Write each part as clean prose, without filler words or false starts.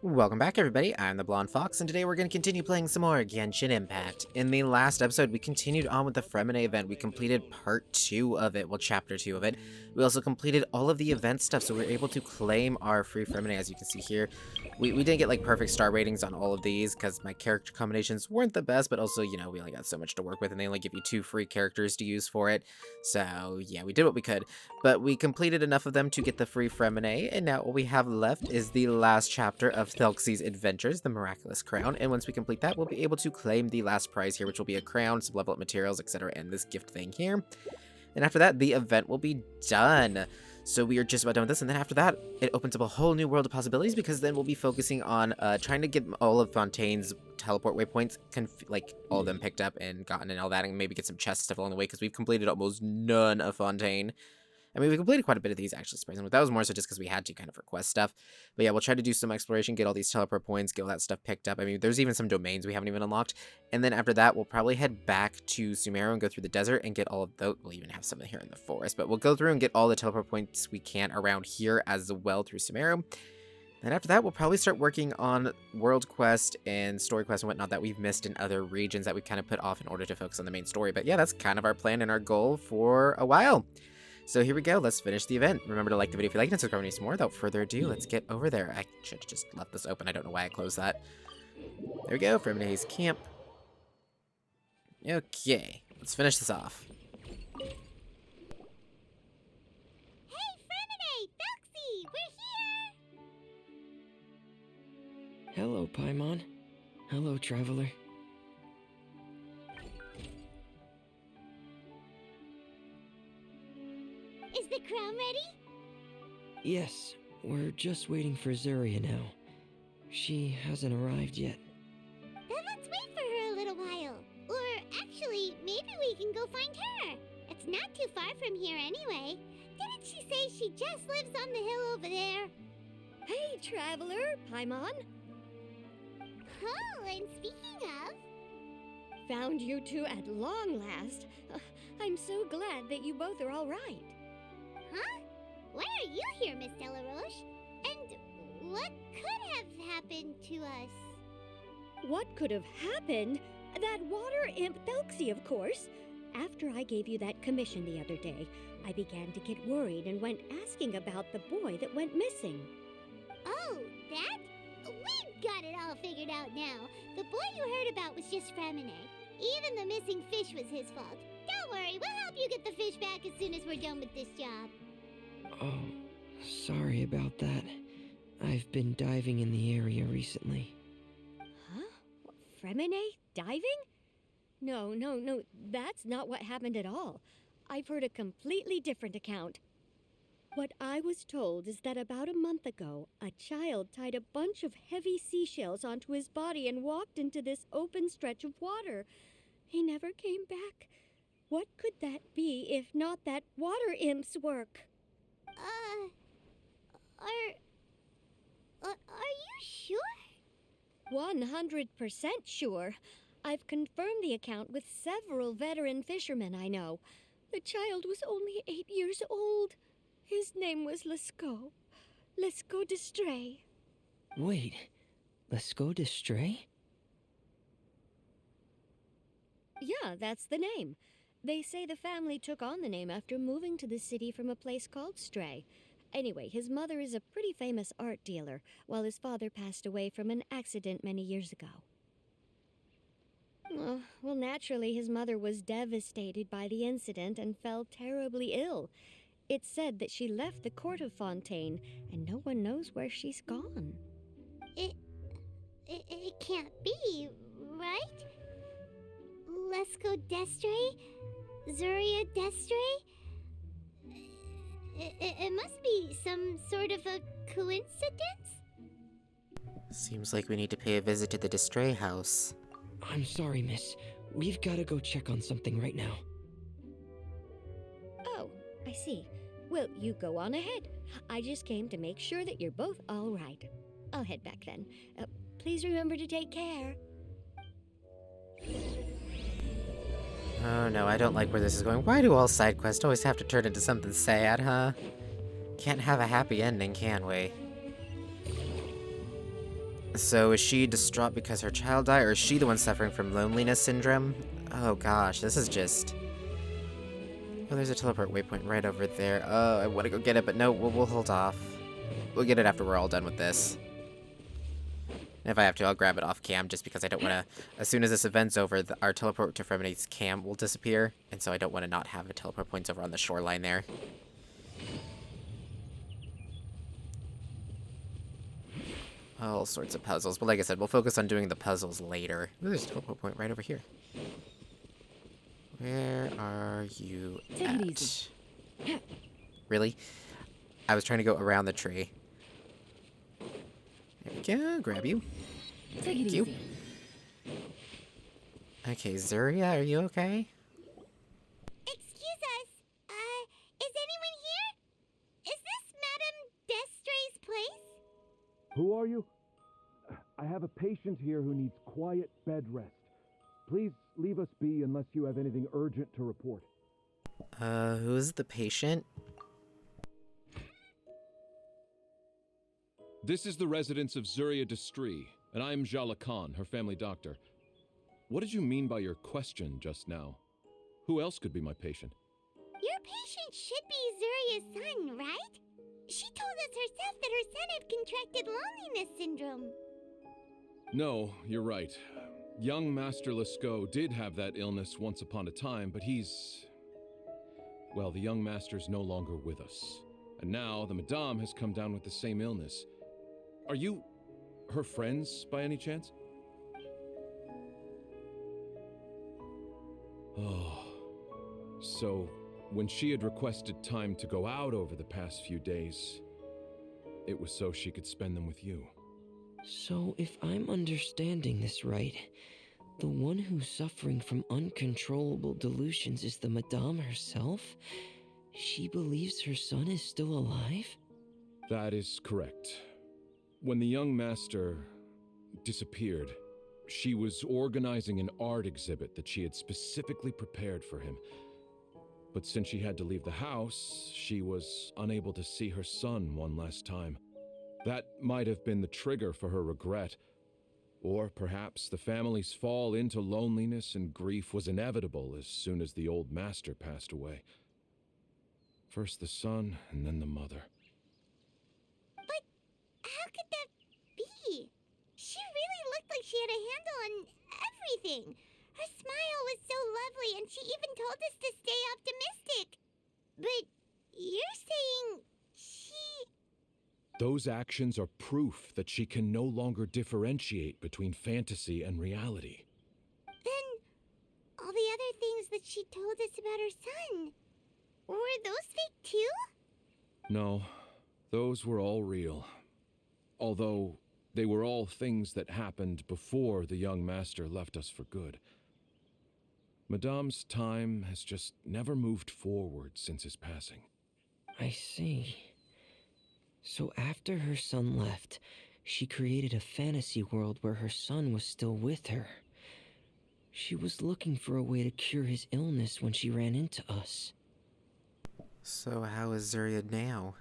Welcome back, everybody. I'm the Blonde Fox, and today we're going to continue playing some more Genshin Impact. In the last episode, we continued on with the Fremine event. We completed part 2 of it, well, chapter 2 of it. We also completed all of the event stuff, so we were able to claim our free Fremine, as you can see here. We didn't get, like, perfect star ratings on all of these, because my character combinations weren't the best, but also, you know, we only got so much to work with, and they only give you 2 free characters to use for it. So, yeah, we did what we could. But we completed enough of them to get the free Fremine, and now all we have left is the last chapter of Thelxie's Adventures, the Miraculous Crown, and once we complete that, we'll be able to claim the last prize here, which will be a crown, some level up materials, etc., and this gift thing here. And after that, the event will be done. So we are just about done with this, and then after that, it opens up a whole new world of possibilities, because then we'll be focusing on trying to get all of Fontaine's teleport waypoints, like, all of them picked up and gotten and all that, and maybe get some chest stuff along the way, because we've completed almost none of Fontaine. I mean, we completed quite a bit of these, actually, surprisingly. That was more so just because we had to kind of request stuff. But yeah, we'll try to do some exploration, get all these teleport points, get all that stuff picked up. I mean, there's even some domains we haven't even unlocked. And then after that, we'll probably head back to Sumeru and go through the desert and get all of those. We'll even have some here in the forest. But we'll go through and get all the teleport points we can around here as well through Sumeru. And after that, we'll probably start working on World Quest and Story Quest and whatnot that we've missed in other regions that we've kind of put off in order to focus on the main story. But yeah, that's kind of our plan and our goal for a while. So here we go, let's finish the event. Remember to like the video if you like it and subscribe to see more. Without further ado, let's get over there. I should have just left this open, I don't know why I closed that. There we go, Fremine's camp. Okay, let's finish this off. Hey, Fremine! Thelxie! We're here! Hello, Paimon. Hello, Traveler. Is the crown ready? Yes, we're just waiting for Zuria now. She hasn't arrived yet. Then let's wait for her a little while. Or actually, maybe we can go find her. It's not too far from here anyway. Didn't she say she just lives on the hill over there? Hey, Traveler, Paimon. Oh, and speaking of... Found you two at long last. I'm so glad that you both are all right. Huh? Why are you here, Miss Delaroche? And what could have happened to us? What could have happened? That water imp Thelxie, of course. After I gave you that commission the other day, I began to get worried and went asking about the boy that went missing. Oh, that? We've got it all figured out now. The boy you heard about was just Fremine. Even the missing fish was his fault. Don't worry, we'll help you get the fish back as soon as we're done with this job. Oh, sorry about that. I've been diving in the area recently. Huh? What, Fremine? Diving? No, that's not what happened at all. I've heard a completely different account. What I was told is that about a month ago, a child tied a bunch of heavy seashells onto his body and walked into this open stretch of water. He never came back. What could that be if not that water imp's work? Are you sure? 100% sure. I've confirmed the account with several veteran fishermen I know. The child was only 8 years old. His name was Lescaut. Lescaut d'Estray. Wait, Lescaut d'Estray? Yeah, that's the name. They say the family took on the name after moving to the city from a place called Stray. Anyway, his mother is a pretty famous art dealer, while his father passed away from an accident many years ago. Well, naturally, his mother was devastated by the incident and fell terribly ill. It's said that she left the court of Fontaine, and no one knows where she's gone. It can't be, right? Lescaut d'Estray? Zuria d'Estray? It must be some sort of a coincidence? Seems like we need to pay a visit to the Distray house. I'm sorry, miss. We've got to go check on something right now. Oh, I see. Well, you go on ahead. I just came to make sure that you're both all right. I'll head back then. Please remember to take care. Oh no, I don't like where this is going. Why do all side quests always have to turn into something sad, huh? Can't have a happy ending, can we? So is she distraught because her child died, or is she the one suffering from loneliness syndrome? Oh gosh, this is just... Oh, there's a teleport waypoint right over there. Oh, I want to go get it, but no, we'll hold off. We'll get it after we're all done with this. And if I have to, I'll grab it off cam, just because I don't want to... As soon as this event's over, our teleport to Fremene's cam will disappear, and so I don't want to not have a teleport points over on the shoreline there. All sorts of puzzles, but like I said, we'll focus on doing the puzzles later. Ooh, there's a teleport point right over here. Where are you Take it easy. at? Really? I was trying to go around the tree. There we go, grab you. Take it Thank you. easy. Okay, Zuria, are you okay? Excuse us. Is anyone here? Is this Madame Destray's place? Who are you? I have a patient here who needs quiet bed rest. Please leave us be unless you have anything urgent to report. Who's the patient? This is the residence of Zuria Destri, and I'm Jala Khan, her family doctor. What did you mean by your question just now? Who else could be my patient? Your patient should be Zuria's son, right? She told us herself that her son had contracted loneliness syndrome. No, you're right. Young Master Lescaut did have that illness once upon a time, but he's... Well, the young master's no longer with us. And now the Madame has come down with the same illness. Are you her friends, by any chance? Oh. So, when she had requested time to go out over the past few days, it was so she could spend them with you. So, if I'm understanding this right, the one who's suffering from uncontrollable delusions is the Madame herself? She believes her son is still alive? That is correct. When the young master disappeared, she was organizing an art exhibit that she had specifically prepared for him. But since she had to leave the house, she was unable to see her son one last time. That might have been the trigger for her regret. Or perhaps the family's fall into loneliness and grief was inevitable as soon as the old master passed away. First the son, and then the mother. But how could that be? She really looked like she had a handle on everything. Her smile was so lovely, and she even told us to stay optimistic. But you're saying she... Those actions are proof that she can no longer differentiate between fantasy and reality. Then all the other things that she told us about her son, were those fake too? No, those were all real. Although they were all things that happened before the young master left us for good. Madame's time has just never moved forward since his passing. I see. So after her son left, she created a fantasy world where her son was still with her. She was looking for a way to cure his illness when she ran into us. So how is Zuria now?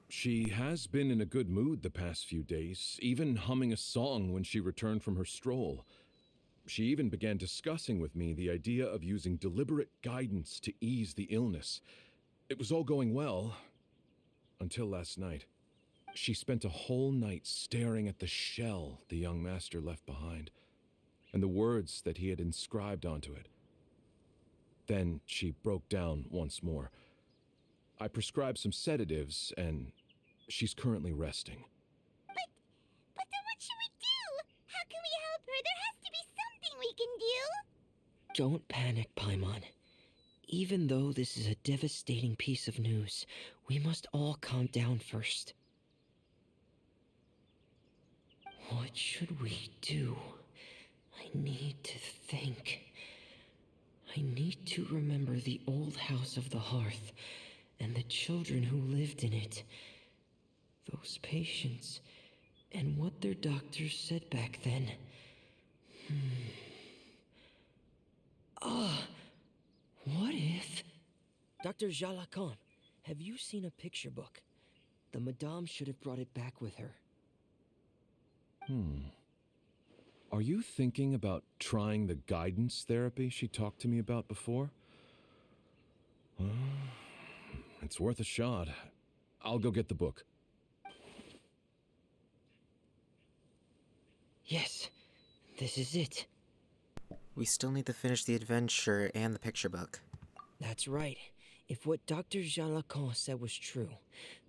She has been in a good mood the past few days, even humming a song when she returned from her stroll. She even began discussing with me the idea of using deliberate guidance to ease the illness. It was all going well, until last night. She spent a whole night staring at the shell the young master left behind, and the words that he had inscribed onto it. Then she broke down once more. I prescribed some sedatives, and she's currently resting. But then what should we do? How can we help her? There has to be something we can do. Don't panic, Paimon. Even though this is a devastating piece of news, we must all calm down first. What should we do? I need to think. I need to remember the old house of the hearth and the children who lived in it. Those patients and what their doctors said back then. What if... Dr. Jalakan, have you seen a picture book? The Madame should have brought it back with her. Are you thinking about trying the guidance therapy she talked to me about before? Well, it's worth a shot. I'll go get the book. Yes, this is it. We still need to finish the adventure and the picture book. That's right. If what Dr. Jean Lacan said was true,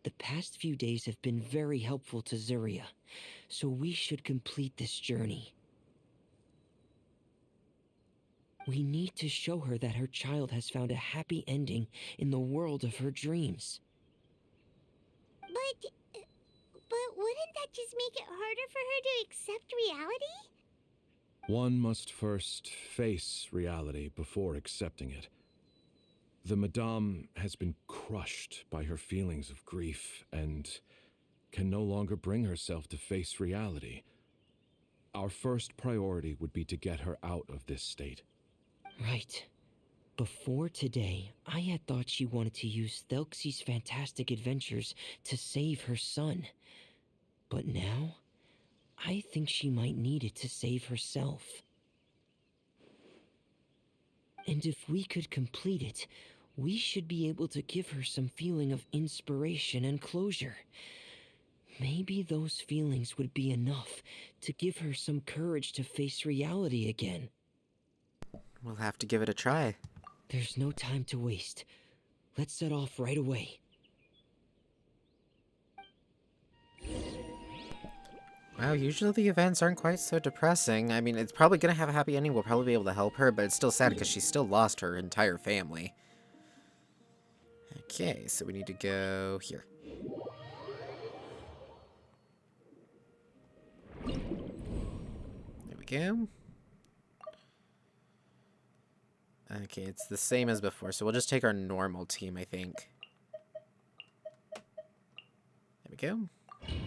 the past few days have been very helpful to Zuria, so we should complete this journey. We need to show her that her child has found a happy ending in the world of her dreams. But wouldn't that just make it harder for her to accept reality? One must first face reality before accepting it. The Madame has been crushed by her feelings of grief and can no longer bring herself to face reality. Our first priority would be to get her out of this state. Right. Before today, I had thought she wanted to use Thelxie's fantastic adventures to save her son. But now, I think she might need it to save herself. And if we could complete it, we should be able to give her some feeling of inspiration and closure. Maybe those feelings would be enough to give her some courage to face reality again. We'll have to give it a try. There's no time to waste. Let's set off right away. Wow, usually the events aren't quite so depressing. I mean, it's probably gonna have a happy ending. We'll probably be able to help her, but it's still sad because she still lost her entire family. Okay, so we need to go here. There we go. Okay, it's the same as before, so we'll just take our normal team, I think. There we go.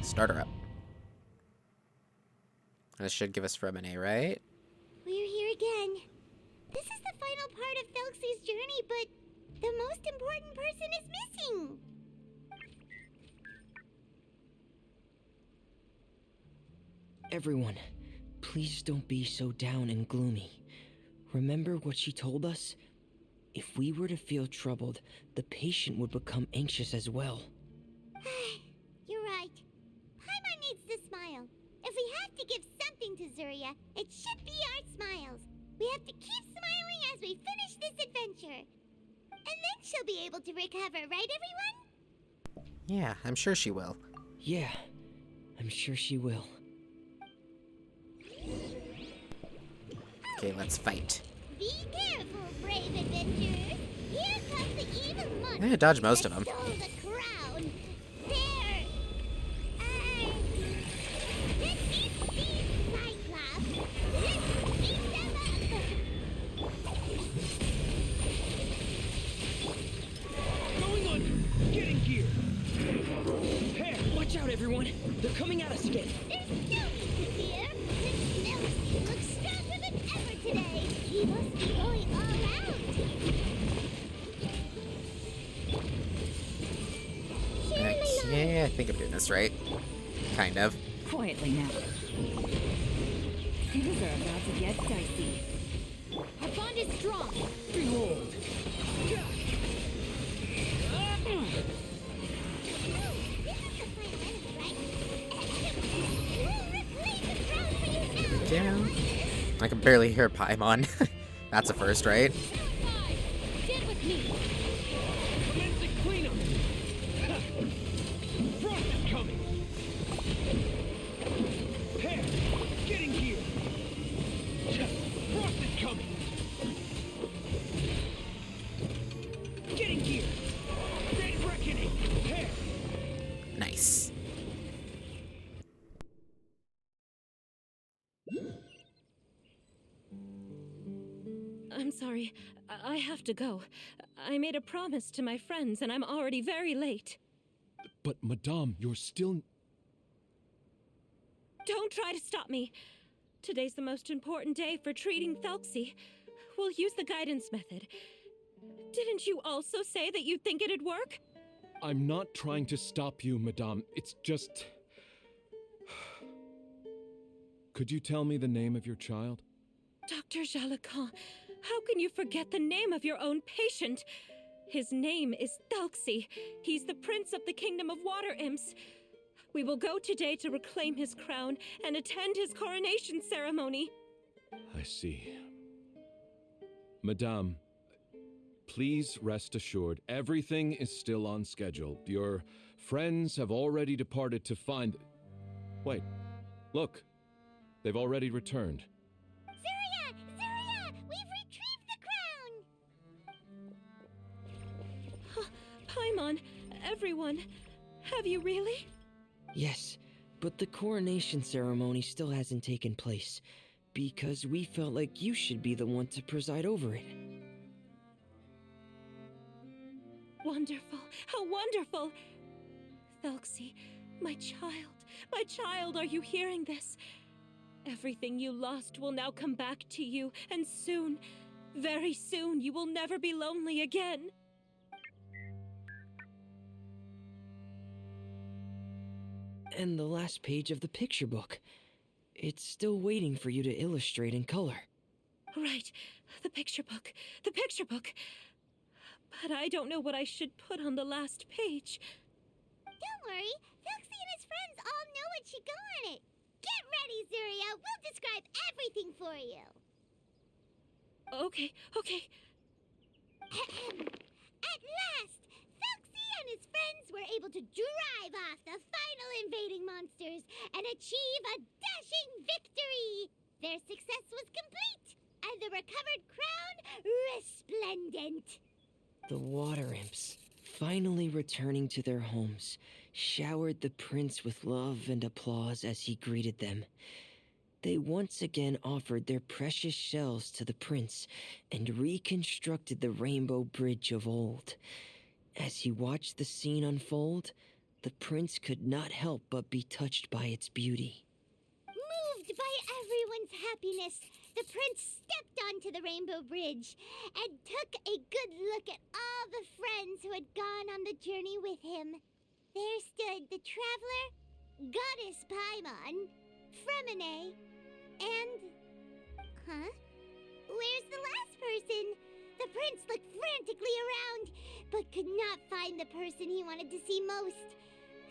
Start her up. This should give us Fremine, right? We're here again. This is the final part of Thelxie's journey, but the most important person is missing. Everyone, please don't be so down and gloomy. Remember what she told us? If we were to feel troubled, the patient would become anxious as well. You're right. Paimon needs to smile. If we have to give something to Zuria, it should be our smiles. We have to keep smiling as we finish this adventure. And then she'll be able to recover, right everyone? Yeah, I'm sure she will. Yeah, I'm sure she will. Okay, let's fight. Be careful, brave adventurers. Here comes the evil monster. Yeah, dodge most of that them. stole the crown. There. This is Cyclops. Let's beat them up. Going under! Getting gear! Hey, watch out, everyone! They're coming at us again! There's no need to fear. This Thelxie looks stronger than ever today. He must be going all out. Okay, I think I'm doing this right. Kind of. Quietly now. Things are about to get dicey. Our bond is strong. Behold! Down. I can barely hear Paimon. That's a first, right? Stand with me. Commencing cleanup! Frost is coming! Hey, getting gear! Frost is coming! Getting gear! Great reckoning! Hey! Nice. I'm sorry. I have to go. I made a promise to my friends, and I'm already very late. But, Madame, you're still... Don't try to stop me. Today's the most important day for treating Thelxie. We'll use the guidance method. Didn't you also say that you'd think it'd work? I'm not trying to stop you, Madame. It's just... could you tell me the name of your child? Dr. Jalacan, how can you forget the name of your own patient? His name is Thelxie. He's the prince of the kingdom of water imps. We will go today to reclaim his crown and attend his coronation ceremony. I see. Madame, please rest assured, everything is still on schedule. Your friends have already departed to find... Wait, look. They've already returned. Zuria! Zuria! We've retrieved the crown! Paimon, everyone, have you really? Yes, but the coronation ceremony still hasn't taken place, because we felt like you should be the one to preside over it. Wonderful, how wonderful! Thelxie, my child, are you hearing this? Everything you lost will now come back to you, and soon, very soon, you will never be lonely again. And the last page of the picture book. It's still waiting for you to illustrate in color. Right, the picture book. But I don't know what I should put on the last page. Don't worry, Thelxie and his friends all know what should go on it. Get ready, Zuria. We'll describe everything for you. Okay. At last, Thelxie and his friends were able to drive off the final invading monsters and achieve a dashing victory. Their success was complete, and the recovered crown resplendent. The water imps, finally returning to their homes, showered the prince with love and applause as he greeted them. They once again offered their precious shells to the prince and reconstructed the rainbow bridge of old. As he watched the scene unfold, the prince could not help but be touched by its beauty. Moved by everyone's happiness, the prince stepped onto the rainbow bridge and took a good look at all the friends who had gone on the journey with him. There stood the traveler, Goddess Paimon, Fremine, and... Where's the last person? The prince looked frantically around, but could not find the person he wanted to see most.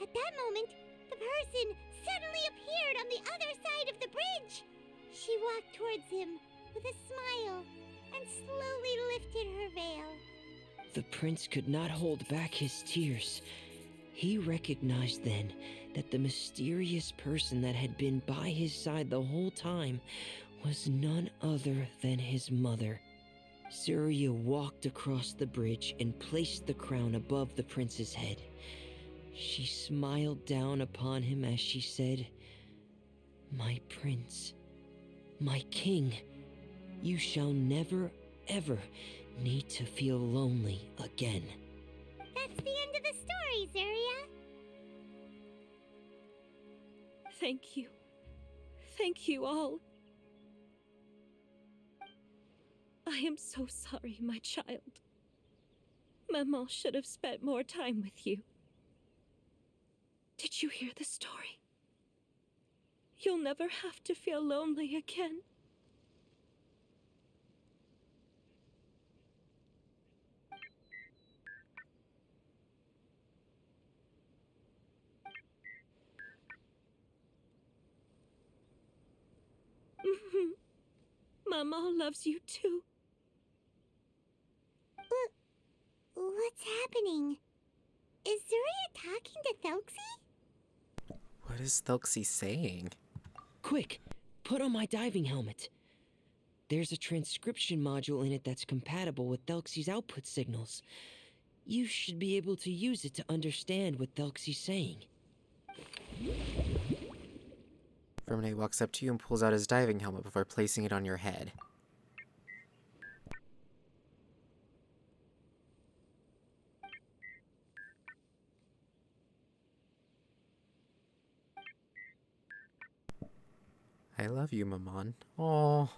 At that moment, the person suddenly appeared on the other side of the bridge. She walked towards him with a smile and slowly lifted her veil. The prince could not hold back his tears. He recognized then that the mysterious person that had been by his side the whole time was none other than his mother. Zuria walked across the bridge and placed the crown above the prince's head. She smiled down upon him as she said, "My prince, my king, you shall never, ever need to feel lonely again." That's the end of the story, Zuria. Thank you. Thank you all. I am so sorry, my child. Maman should have spent more time with you. Did you hear the story? You'll never have to feel lonely again. Maman loves you too. What's happening? Is Zuria talking to Thelxie? What is Thelxie saying? Quick, put on my diving helmet. There's a transcription module in it that's compatible with Thelxie's output signals. You should be able to use it to understand what Thelxie's saying. Fremine walks up to you and pulls out his diving helmet before placing it on your head. I love you, Maman. Oh,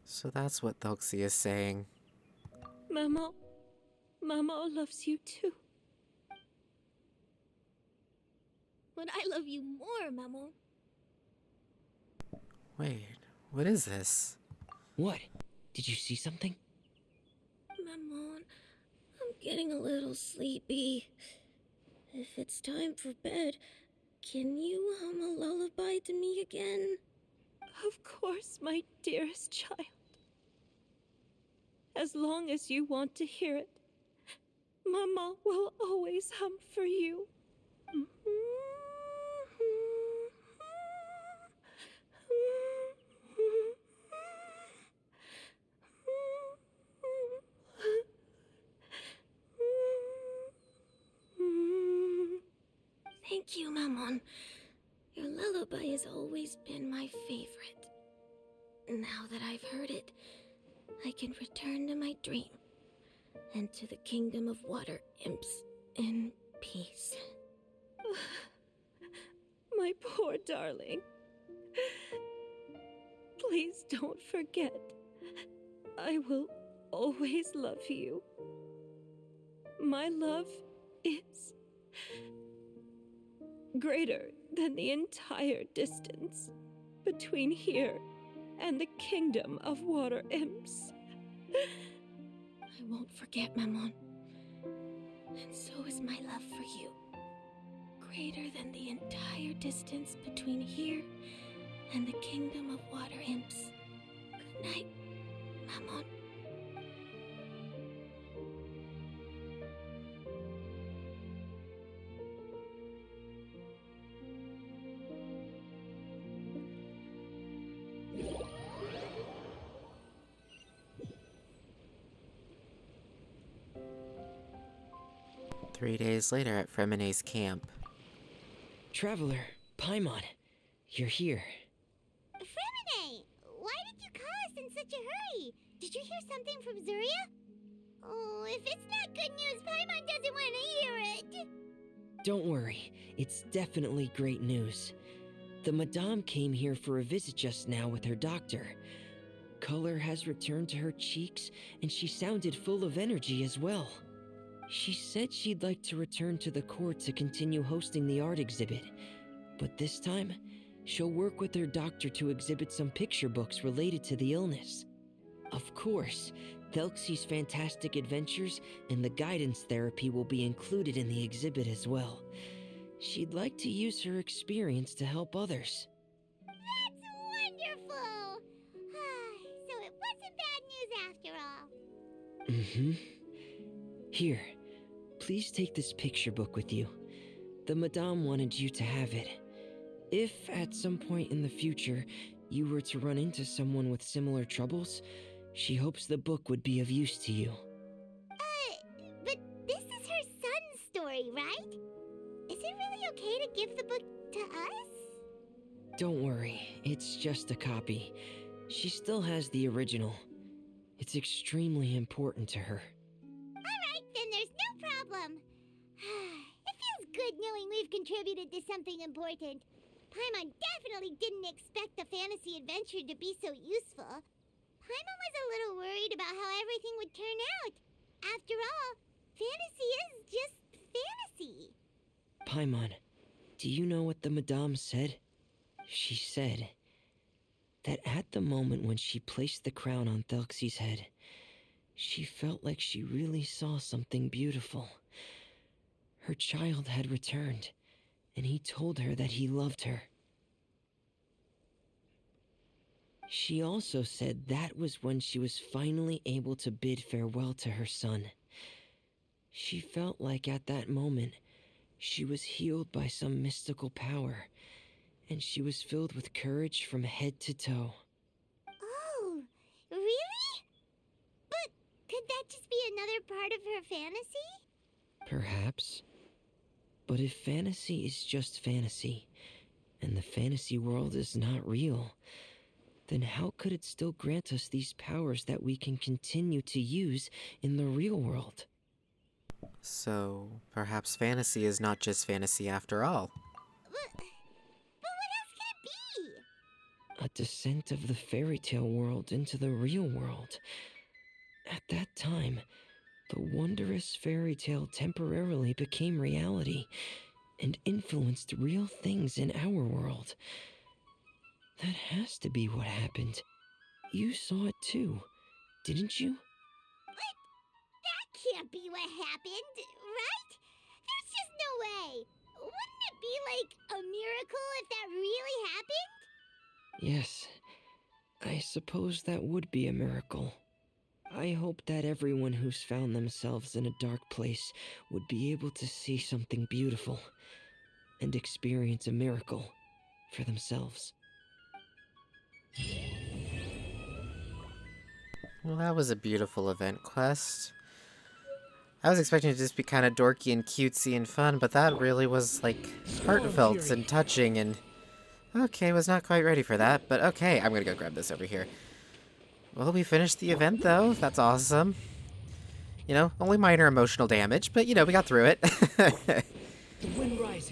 so that's what Thelxie is saying. Maman loves you too. But I love you more, Maman. Wait, what is this? What? Did you see something? Maman, I'm getting a little sleepy. If it's time for bed, can you hum a lullaby to me again? Of course, my dearest child. As long as you want to hear it, Mama will always hum for you. Thank you, Maman. Your lullaby has always been my favorite. Now that I've heard it, I can return to my dream and to the kingdom of water imps in peace. My poor darling. Please don't forget. I will always love you. My love is greater than the entire distance between here and the kingdom of water imps. I won't forget, Maman. And so is my love for you. Greater than the entire distance between here and the kingdom of water imps. Good night, Maman. Three days later at Fremene's camp. Traveler, Paimon, you're here. Fremine! Why did you call us in such a hurry? Did you hear something from Zuria? Oh, if it's not good news, Paimon doesn't want to hear it. Don't worry, it's definitely great news. The Madame came here for a visit just now with her doctor. Color has returned to her cheeks, and she sounded full of energy as well. She said she'd like to return to the court to continue hosting the art exhibit, but this time, she'll work with her doctor to exhibit some picture books related to the illness. Of course, Thelxie's fantastic adventures and the guidance therapy will be included in the exhibit as well. She'd like to use her experience to help others. That's wonderful! So it wasn't bad news after all. Mm-hmm. Here, please take this picture book with you. The Madame wanted you to have it. If, at some point in the future, you were to run into someone with similar troubles, she hopes the book would be of use to you. But this is her son's story, right? Is it really okay to give the book to us? Don't worry, it's just a copy. She still has the original. It's extremely important to her. Alright, then there's no problem. It feels good knowing we've contributed to something important. Paimon definitely didn't expect the fantasy adventure to be so useful. Paimon was a little worried about how everything would turn out. After all, fantasy is just fantasy. Paimon, do you know what the Madame said? She said that at the moment when she placed the crown on Thelxie's head, she felt like she really saw something beautiful. Her child had returned, and he told her that he loved her. She also said that was when she was finally able to bid farewell to her son. She felt like at that moment, she was healed by some mystical power, and she was filled with courage from head to toe. Oh, really? But could that just be another part of her fantasy? Perhaps. But if fantasy is just fantasy, and the fantasy world is not real, then how could it still grant us these powers that we can continue to use in the real world? So, perhaps fantasy is not just fantasy after all. But what else could it be? A descent of the fairy tale world into the real world. At that time, the wondrous fairy tale temporarily became reality and influenced real things in our world. That has to be what happened. You saw it too, didn't you? That can't be what happened, right? There's just no way. Wouldn't it be like a miracle if that really happened? Yes, I suppose that would be a miracle. I hope that everyone who's found themselves in a dark place would be able to see something beautiful and experience a miracle for themselves. Well, that was a beautiful event quest. I was expecting it to just be kind of dorky and cutesy and fun, but that really was, like, heartfelt and touching and... Okay, was not quite ready for that, but okay, I'm gonna go grab this over here. Well, we finished the event, though. That's awesome. You know, only minor emotional damage, but, you know, we got through it.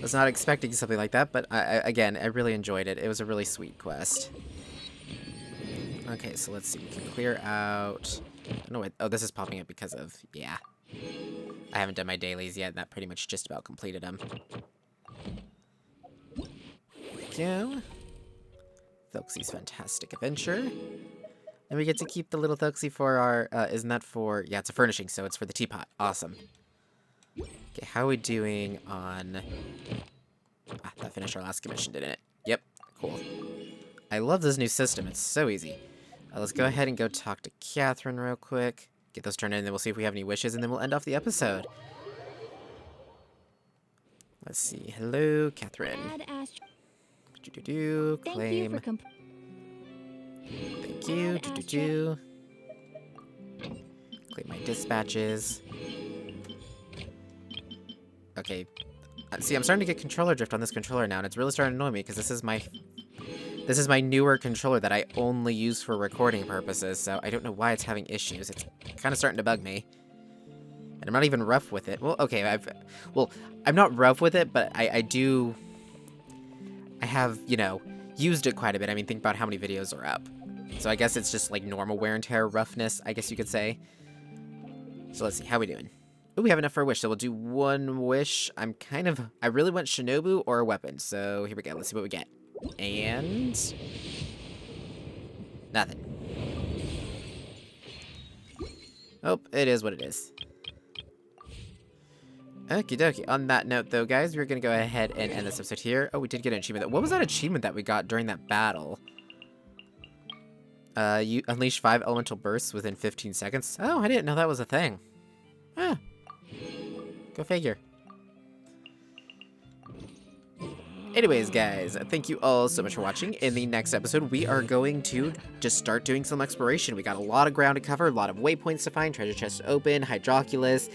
Was not expecting something like that, but again, I really enjoyed it. It was a really sweet quest. Okay, so let's see. We can clear out... No, wait. Oh, this is popping up because of... Yeah. I haven't done my dailies yet, and that pretty much just about completed them. Go. Thelxie's Fantastic Adventure. And we get to keep the little Thelxie for our... isn't that for... Yeah, it's a furnishing, so it's for the teapot. Awesome. Okay, how are we doing on... Ah, that finished our last commission, didn't it? Yep, cool. I love this new system. It's so easy. Let's go ahead and go talk to Catherine real quick. Get those turned in, and then we'll see if we have any wishes, and then we'll end off the episode. Let's see. Hello, Catherine. Do-do-do. Claim. Thank you. Do-do-do. Claim my dispatches. Okay. See, I'm starting to get controller drift on this controller now, and it's really starting to annoy me, because this is my newer controller that I only use for recording purposes, so I don't know why it's having issues. It's kind of starting to bug me. And I'm not even rough with it. Well, okay, I'm not rough with it, but I have, you know, used it quite a bit. I mean, think about how many videos are up. So I guess it's just like normal wear and tear roughness, I guess you could say. So let's see, how we doing? Oh, we have enough for a wish, so we'll do one wish. I really want Shinobu or a weapon, so here we go. Let's see what we get. And... nothing. Oh, it is what it is. Okie dokie. On that note, though, guys, we're going to go ahead and end this episode here. Oh, we did get an achievement. What was that achievement that we got during that battle? You unleash 5 elemental bursts within 15 seconds. Oh, I didn't know that was a thing. Huh. Go figure. Anyways, guys, thank you all so much for watching. In the next episode, we are going to just start doing some exploration. We got a lot of ground to cover, a lot of waypoints to find, treasure chests to open, Hydroculus,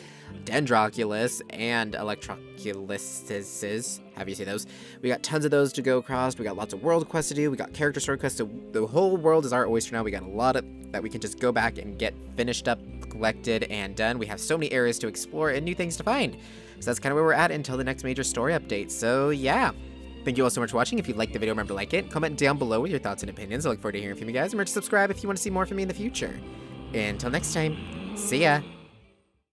Dendroculus, and Electroculuses. Have you seen those? We got tons of those to go across. We got lots of world quests to do. We got character story quests. So the whole world is our oyster now. We got a lot of that we can just go back and get finished up, collected, and done. We have so many areas to explore and new things to find. So that's kind of where we're at until the next major story update. So yeah. Thank you all so much for watching. If you liked the video, remember to like it. Comment down below with your thoughts and opinions. I look forward to hearing from you guys. Remember to subscribe if you want to see more from me in the future. Until next time, see ya!